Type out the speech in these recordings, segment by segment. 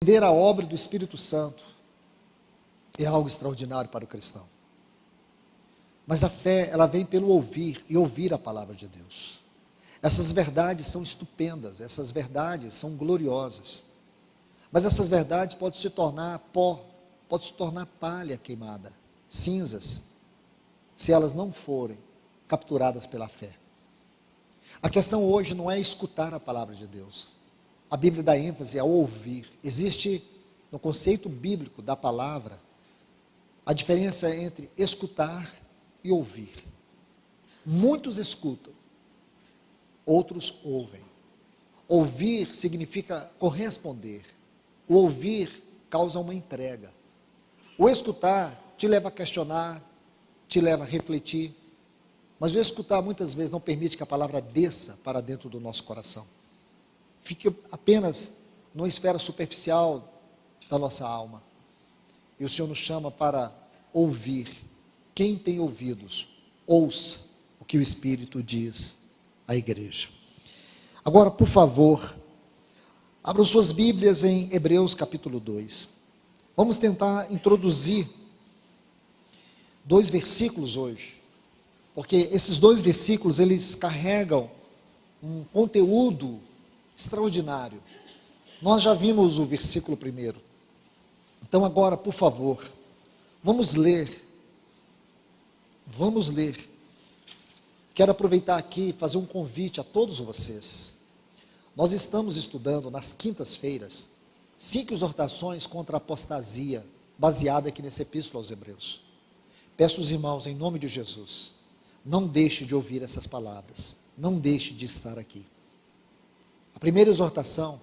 Entender a obra do Espírito Santo é algo extraordinário para o cristão. Mas a fé, ela vem pelo ouvir e ouvir a palavra de Deus. Essas verdades são estupendas, essas verdades são gloriosas. Mas essas verdades podem se tornar pó, podem se tornar palha queimada, cinzas, se elas não forem capturadas pela fé. A questão hoje não é escutar a palavra de Deus. A Bíblia dá ênfase ao ouvir. Existe no conceito bíblico da palavra a diferença entre escutar e ouvir. Muitos escutam, outros ouvem. Ouvir significa corresponder. O ouvir causa uma entrega. O escutar te leva a questionar, te leva a refletir. Mas o escutar muitas vezes não permite que a palavra desça para dentro do nosso coração. Fica apenas numa esfera superficial da nossa alma. E o Senhor nos chama para ouvir. Quem tem ouvidos, ouça o que o Espírito diz à igreja. Agora, por favor, abram suas Bíblias em Hebreus capítulo 2. Vamos tentar introduzir 2 versículos hoje, porque esses 2 versículos, eles carregam um conteúdo extraordinário. Nós já vimos o versículo 1. Então agora, por favor, vamos ler. Quero aproveitar aqui e fazer um convite a todos vocês. Nós estamos estudando nas quintas-feiras 5 exortações contra a apostasia, baseada aqui nessa epístola aos Hebreus. Peço aos irmãos, em nome de Jesus, não deixe de ouvir essas palavras, não deixe de estar aqui. A primeira exortação,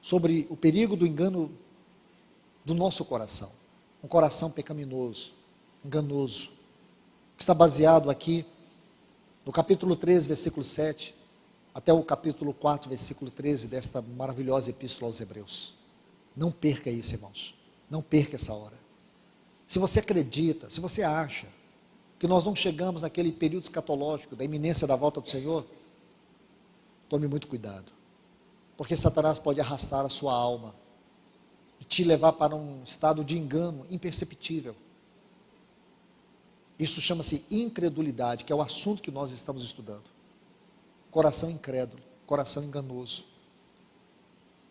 sobre o perigo do engano do nosso coração, um coração pecaminoso, enganoso, que está baseado aqui no capítulo 13, versículo 7, até o capítulo 4, versículo 13, desta maravilhosa epístola aos Hebreus. Não perca isso, irmãos, não perca essa hora. Se você acredita, se você acha que nós não chegamos naquele período escatológico da iminência da volta do Senhor, tome muito cuidado, porque Satanás pode arrastar a sua alma e te levar para um estado de engano imperceptível. Isso chama-se incredulidade, que é o assunto que nós estamos estudando. Coração incrédulo, coração enganoso.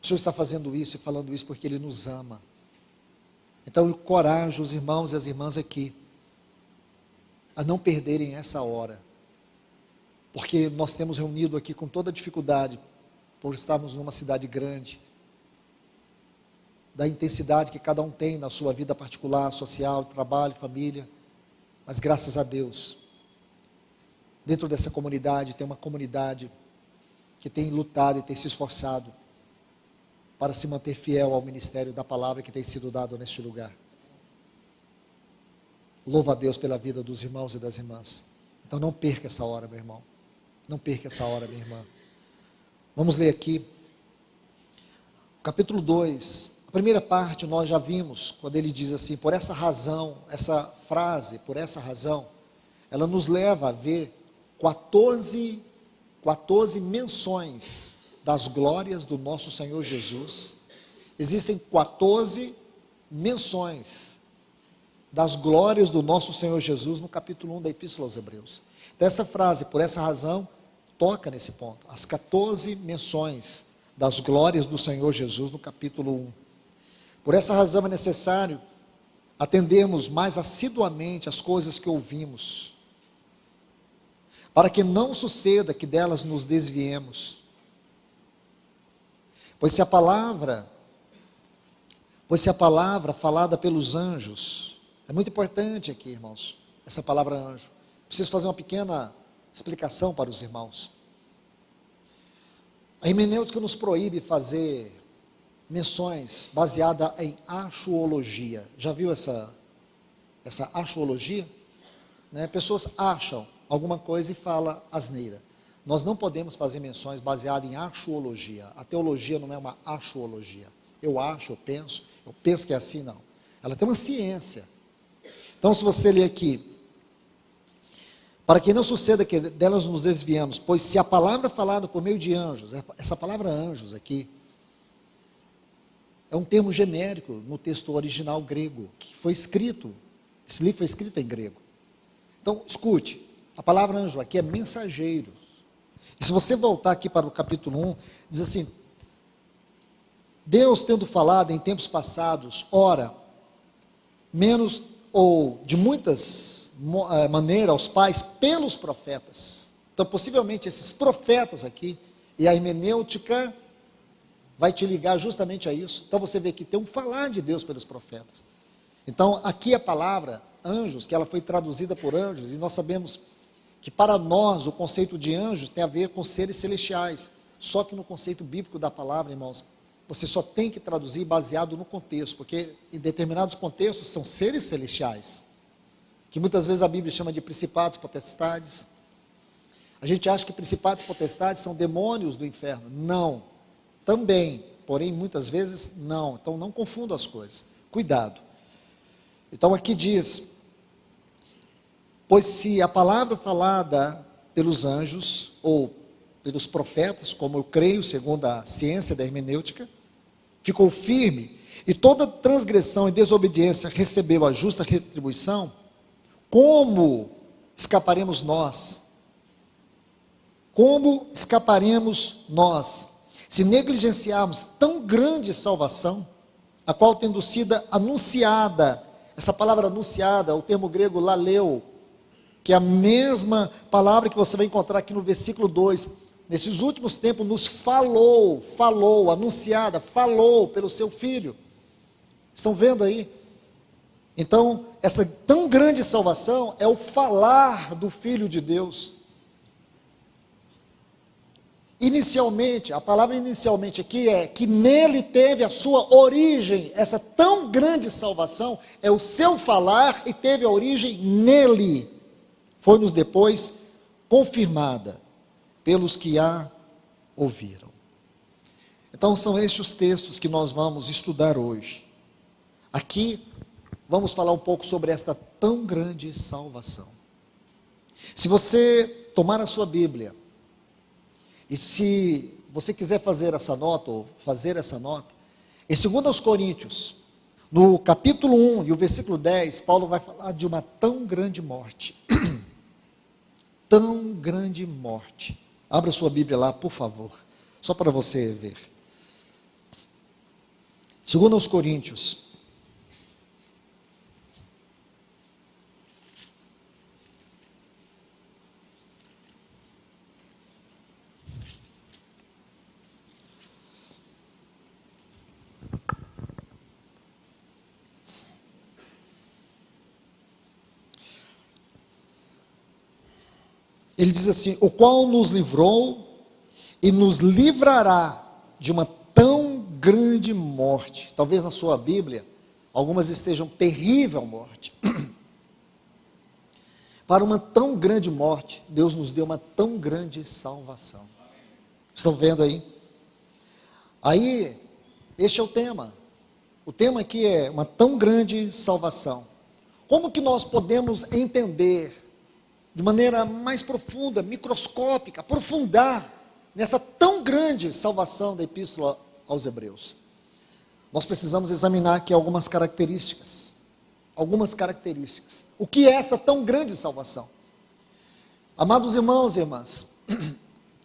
O Senhor está fazendo isso e falando isso porque Ele nos ama. Então eu encorajo os irmãos e as irmãs aqui a não perderem essa hora, porque nós temos reunido aqui com toda dificuldade, por estarmos numa cidade grande, da intensidade que cada um tem na sua vida particular, social, trabalho, família, mas graças a Deus, dentro dessa comunidade, tem uma comunidade que tem lutado e tem se esforçado para se manter fiel ao ministério da palavra que tem sido dado neste lugar. Louvo a Deus pela vida dos irmãos e das irmãs. Então não perca essa hora, meu irmão. Não perca essa hora, minha irmã. Vamos ler aqui, capítulo 2, a primeira parte nós já vimos, quando ele diz assim, por essa razão, essa frase, por essa razão, ela nos leva a ver 14 menções das glórias do nosso Senhor Jesus. Existem 14 menções das glórias do nosso Senhor Jesus no capítulo 1 da Epístola aos Hebreus. Então essa frase, por essa razão, toca nesse ponto, as 14 menções das glórias do Senhor Jesus no capítulo 1. Por essa razão é necessário atendermos mais assiduamente as coisas que ouvimos, para que não suceda que delas nos desviemos. Pois se a palavra falada pelos anjos, é muito importante aqui, irmãos, essa palavra anjo. Preciso fazer uma pequena explicação para os irmãos. A hermenêutica nos proíbe fazer menções baseada em axiologia. Já viu essa axiologia? Né? Pessoas acham alguma coisa e falam asneira. Nós não podemos fazer menções baseadas em axiologia. A teologia não é uma axiologia. Eu acho, eu penso que é assim, não. Ela tem uma ciência. Então, se você ler aqui, para que não suceda que delas nos desviamos, pois se a palavra falada por meio de anjos, essa palavra anjos aqui, é um termo genérico no texto original grego, que foi escrito, esse livro foi escrito em grego. Então, escute, a palavra anjo aqui é mensageiros. E se você voltar aqui para o capítulo 1, diz assim: Deus tendo falado em tempos passados, ora, menos ou de muitas maneiras aos pais pelos profetas. Então, possivelmente esses profetas aqui, e a hermenêutica vai te ligar justamente a isso. Então você vê que tem um falar de Deus pelos profetas. Então, aqui a palavra anjos, que ela foi traduzida por anjos, e nós sabemos que para nós o conceito de anjos tem a ver com seres celestiais. Só que no conceito bíblico da palavra, irmãos, você só tem que traduzir baseado no contexto, porque em determinados contextos são seres celestiais, que muitas vezes a Bíblia chama de principados, potestades. A gente acha que principados e potestades são demônios do inferno. Não, também, porém muitas vezes não. Então não confunda as coisas, cuidado. Então aqui diz: pois se a palavra falada pelos anjos, ou pelos profetas, como eu creio, segundo a ciência da hermenêutica, ficou firme, e toda transgressão e desobediência recebeu a justa retribuição, como escaparemos nós? Como escaparemos nós, se negligenciarmos tão grande salvação, a qual tendo sido anunciada, essa palavra anunciada, o termo grego laleu, que é a mesma palavra que você vai encontrar aqui no versículo 2, nesses últimos tempos nos falou, anunciada, falou pelo seu Filho. Estão vendo aí? Então, essa tão grande salvação é o falar do Filho de Deus. Inicialmente, a palavra inicialmente aqui é que nele teve a sua origem. Essa tão grande salvação é o seu falar e teve a origem nele. Foi-nos depois confirmada pelos que a ouviram. Então são estes os textos que nós vamos estudar hoje. Aqui vamos falar um pouco sobre esta tão grande salvação. Se você tomar a sua Bíblia, e se você quiser fazer essa nota, em 2 Coríntios, no capítulo 1 e o versículo 10, Paulo vai falar de uma tão grande morte. Tão grande morte. Abra sua Bíblia lá, por favor, só para você ver. 2 Coríntios. Ele diz assim: o qual nos livrou e nos livrará de uma tão grande morte. Talvez na sua Bíblia, algumas estejam terrível morte. Para uma tão grande morte, Deus nos deu uma tão grande salvação. Estão vendo aí? Aí, este é o tema. O tema aqui é uma tão grande salvação. Como que nós podemos entender de maneira mais profunda, microscópica, aprofundar nessa tão grande salvação da Epístola aos Hebreus? Nós precisamos examinar aqui algumas características. O que é esta tão grande salvação? Amados irmãos e irmãs,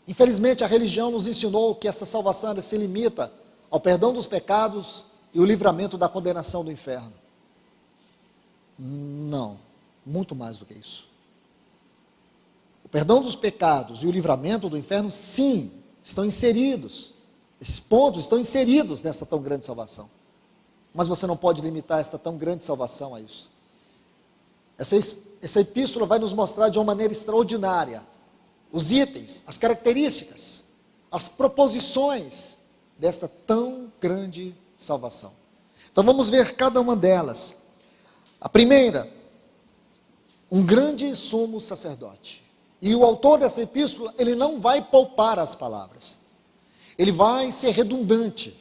infelizmente a religião nos ensinou que esta salvação se limita ao perdão dos pecados e o livramento da condenação do inferno. Não, muito mais do que isso. O perdão dos pecados e o livramento do inferno, sim, estão inseridos. Esses pontos estão inseridos nesta tão grande salvação. Mas você não pode limitar esta tão grande salvação a isso. Essa epístola vai nos mostrar de uma maneira extraordinária os itens, as características, as proposições desta tão grande salvação. Então vamos ver cada uma delas. A primeira, um grande sumo sacerdote. E o autor dessa epístola, ele não vai poupar as palavras. Ele vai ser redundante.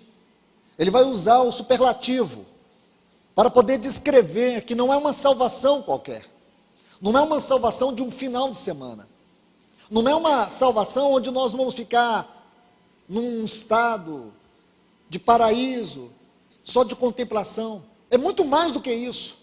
Ele vai usar o superlativo para poder descrever que não é uma salvação qualquer. Não é uma salvação de um final de semana. Não é uma salvação onde nós vamos ficar num estado de paraíso, só de contemplação. É muito mais do que isso.